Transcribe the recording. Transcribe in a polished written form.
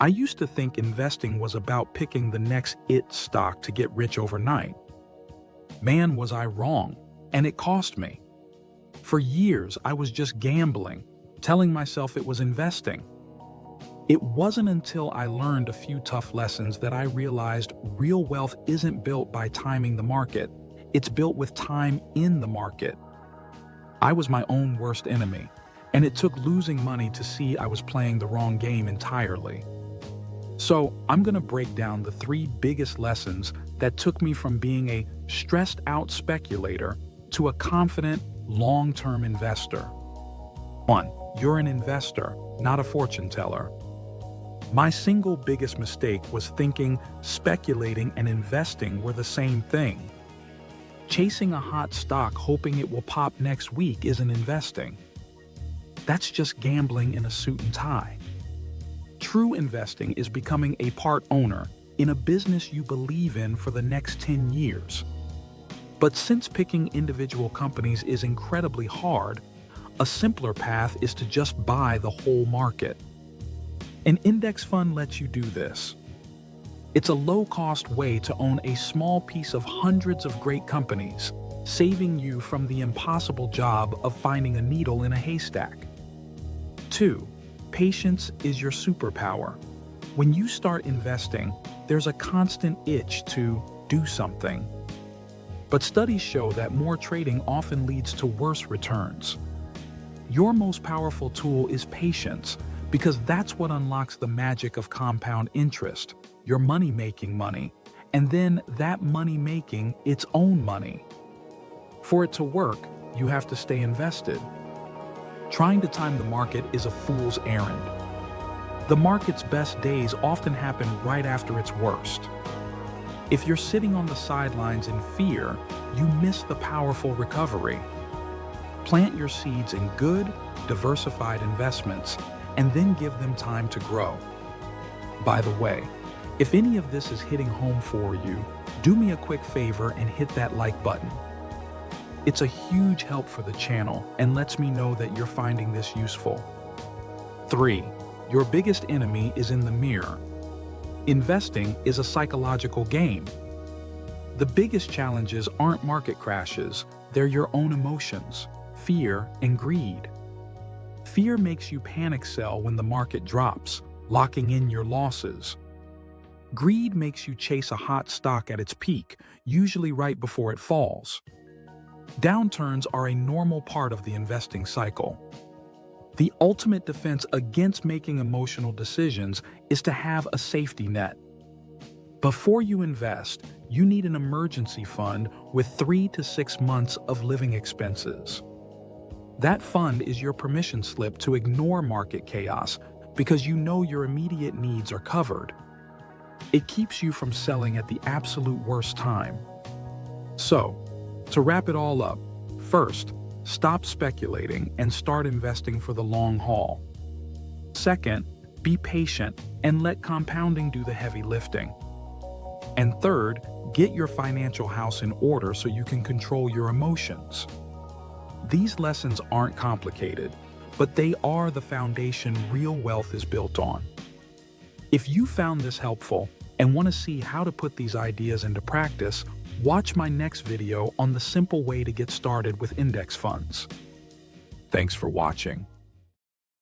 I used to think investing was about picking the next it stock to get rich overnight. Man, was I wrong, and it cost me. For years, I was just gambling, telling myself it was investing. It wasn't until I learned a few tough lessons that I realized real wealth isn't built by timing the market. It's built with time in the market. I was my own worst enemy, and it took losing money to see I was playing the wrong game entirely. So, I'm going to break down the 3 biggest lessons that took me from being a stressed out speculator to a confident, long-term investor. 1. You're an investor, not a fortune teller. My single biggest mistake was thinking speculating and investing were the same thing. Chasing a hot stock hoping it will pop next week isn't investing. That's just gambling in a suit and tie. True investing is becoming a part owner in a business you believe in for the next 10 years. But since picking individual companies is incredibly hard, a simpler path is to just buy the whole market. An index fund lets you do this. It's a low-cost way to own a small piece of hundreds of great companies, saving you from the impossible job of finding a needle in a haystack. 2. Patience is your superpower. When you start investing, there's a constant itch to do something. But studies show that more trading often leads to worse returns. Your most powerful tool is patience, because that's what unlocks the magic of compound interest, your money-making money, and then that money making its own money. For it to work, you have to stay invested. Trying to time the market is a fool's errand. The market's best days often happen right after its worst. If you're sitting on the sidelines in fear, you miss the powerful recovery. Plant your seeds in good, diversified investments, and then give them time to grow. By the way, if any of this is hitting home for you, do me a quick favor and hit that like button. It's a huge help for the channel and lets me know that you're finding this useful. 3. Your biggest enemy is in the mirror. Investing is a psychological game. The biggest challenges aren't market crashes, they're your own emotions, fear, and greed. Fear makes you panic sell when the market drops, locking in your losses. Greed makes you chase a hot stock at its peak, usually right before it falls. Downturns are a normal part of the investing cycle. The ultimate defense against making emotional decisions is to have a safety net. Before you invest, you need an emergency fund with 3 to 6 months of living expenses. That fund is your permission slip to ignore market chaos because you know your immediate needs are covered. It keeps you from selling at the absolute worst time. So, to wrap it all up, first, stop speculating and start investing for the long haul. Second, be patient and let compounding do the heavy lifting. And third, get your financial house in order so you can control your emotions. These lessons aren't complicated, but they are the foundation real wealth is built on. If you found this helpful and want to see how to put these ideas into practice, watch my next video on the simple way to get started with index funds. Thanks for watching.